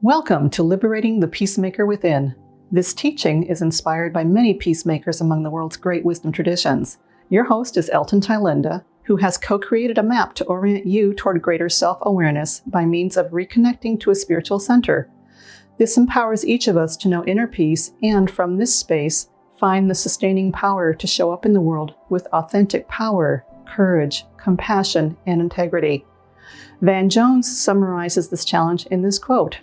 Welcome to Liberating the Peacemaker Within. This teaching is inspired by many peacemakers among the world's great wisdom traditions. Your host is Elton Tylenda, who has co-created a map to orient you toward greater self-awareness by means of reconnecting to a spiritual center. This empowers each of us to know inner peace and, from this space, find the sustaining power to show up in the world with authentic power, courage, compassion, and integrity. Van Jones summarizes this challenge in this quote: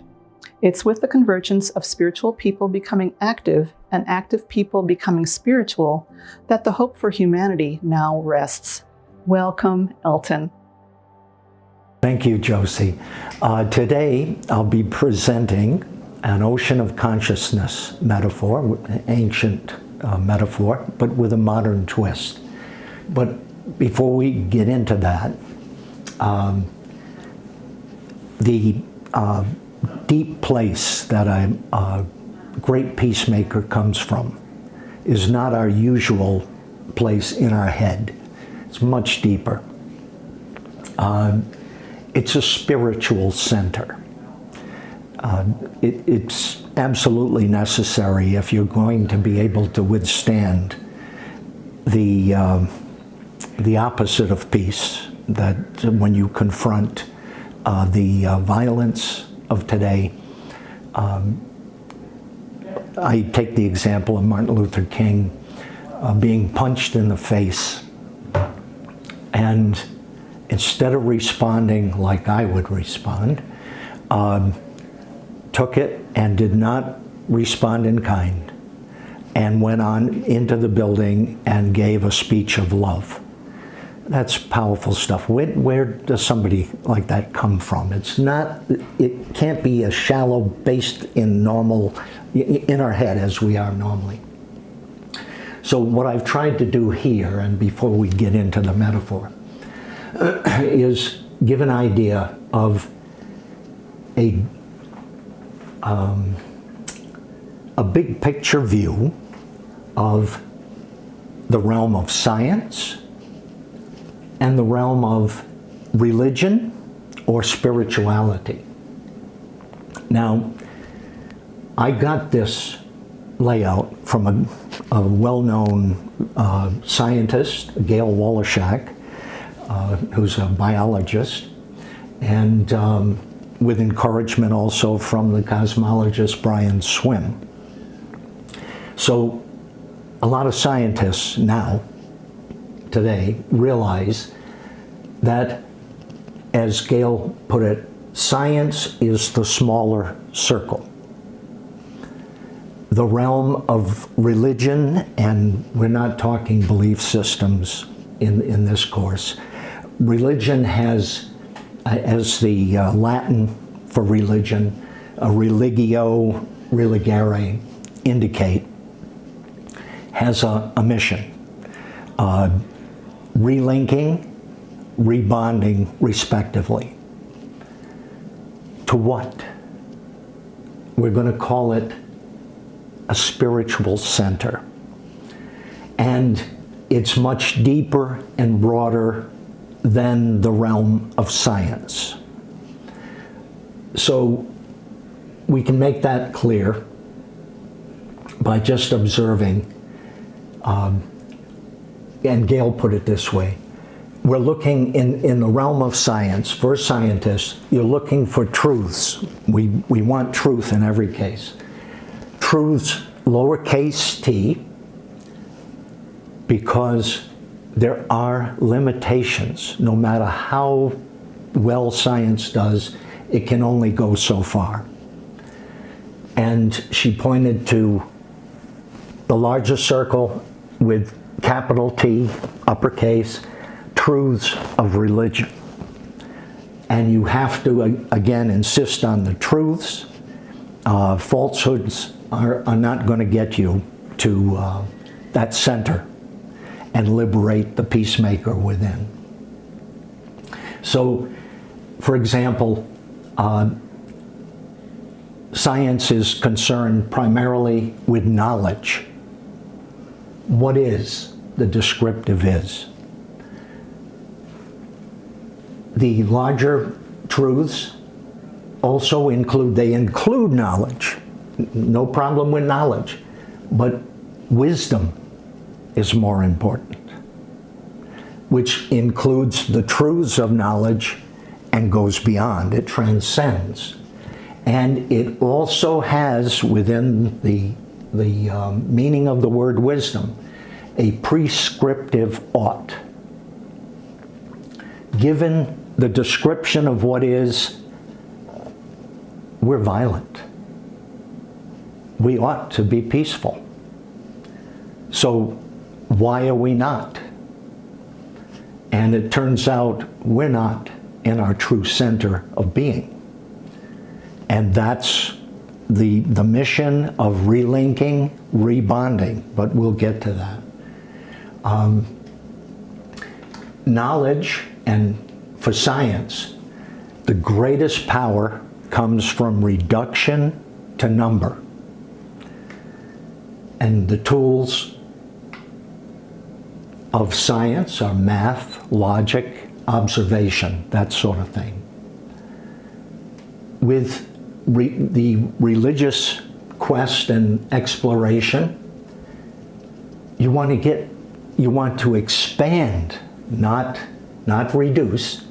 "It's with the convergence of spiritual people becoming active and active people becoming spiritual that the hope for humanity now rests." Welcome, Elton. Thank you, Josie. Today, I'll be presenting an ocean of consciousness metaphor, an ancient metaphor, but with a modern twist. But before we get into that, the deep place that a great peacemaker comes from is not our usual place in our head. It's much deeper. It's a spiritual center. It's absolutely necessary if you're going to be able to withstand the opposite of peace, that when you confront the violence of today. I take the example of Martin Luther King being punched in the face, and instead of responding like I would respond, took it and did not respond in kind, and went on into the building and gave a speech of love. That's powerful stuff. Where does somebody like that come from? It can't be as shallow, based in our head as we are normally. So what I've tried to do here, and before we get into the metaphor, is give an idea of a big picture view of the realm of science and the realm of religion or spirituality. Now, I got this layout from a well-known scientist, Gail Woloschak, who's a biologist, and with encouragement also from the cosmologist Brian Swim. So a lot of scientists now, today, realize that, as Gail put it, science is the smaller circle. The realm of religion, and we're not talking belief systems in this course. Religion has, as the Latin for religion, religio, religare, indicate, has a mission. Relinking, rebonding, respectively. To what? We're going to call it a spiritual center. And it's much deeper and broader than the realm of science. So we can make that clear by just observing. And Gail put it this way: we're looking in the realm of science. For scientists, you're looking for truths. We want truth in every case. Truths, lowercase t, because there are limitations. No matter how well science does, it can only go so far. And she pointed to the larger circle with capital T, uppercase, truths of religion. And you have to, again, insist on the truths. Falsehoods are not going to get you to that center and liberate the peacemaker within. So, for example, science is concerned primarily with knowledge. What is? The descriptive is. The larger truths also they include knowledge. No problem with knowledge, but wisdom is more important, which includes the truths of knowledge and goes beyond. It transcends. And it also has, within the meaning of the word wisdom, a prescriptive ought. Given the description of what is, we're violent. We ought to be peaceful. So why are we not? And it turns out we're not in our true center of being. And that's the mission of relinking, rebonding, but we'll get to that. Knowledge, and for science, the greatest power comes from reduction to number. And the tools of science are math, logic, observation, that sort of thing. With the religious quest and exploration, you want to expand, not reduce,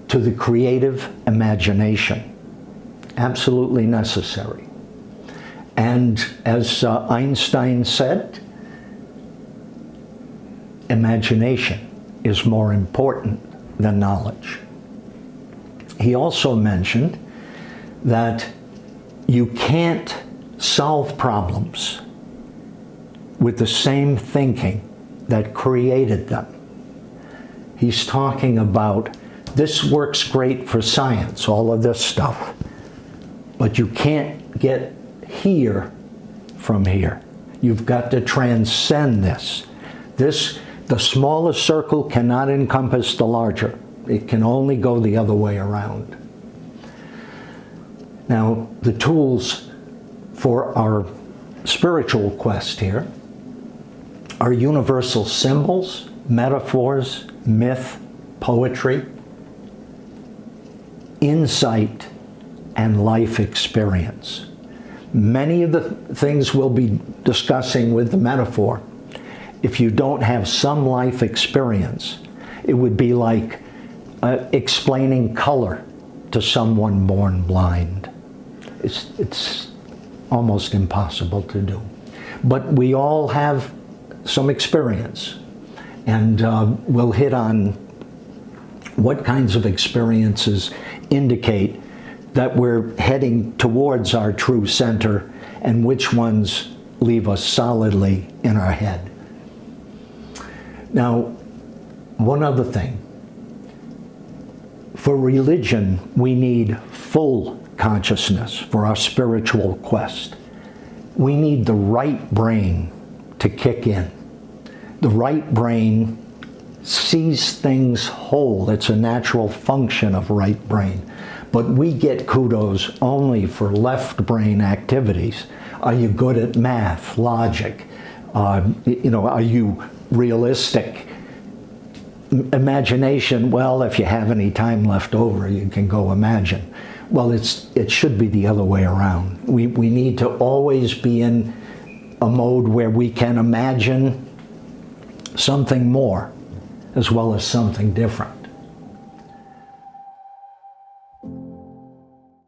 to the creative imagination. Absolutely necessary. And as Einstein said, imagination is more important than knowledge. He also mentioned that you can't solve problems with the same thinking that created them. He's talking about this works great for science, all of this stuff, but you can't get here from here. You've got to transcend this. The smallest circle cannot encompass the larger. It can only go the other way around. Now, the tools for our spiritual quest here are universal symbols, metaphors, myth, poetry, insight, and life experience. Many of the things we'll be discussing with the metaphor, if you don't have some life experience, it would be like explaining color to someone born blind. It's almost impossible to do. But we all have some experience, and we'll hit on what kinds of experiences indicate that we're heading towards our true center and which ones leave us solidly in our head. Now, one other thing. For religion, we need full consciousness for our spiritual quest. We need the right brain to kick in. The right brain sees things whole. It's a natural function of right brain. But we get kudos only for left brain activities. Are you good at math, logic? Are you realistic? Imagination, well, if you have any time left over, you can go imagine. Well, it should be the other way around. We need to always be in a mode where we can imagine something more as well as something different.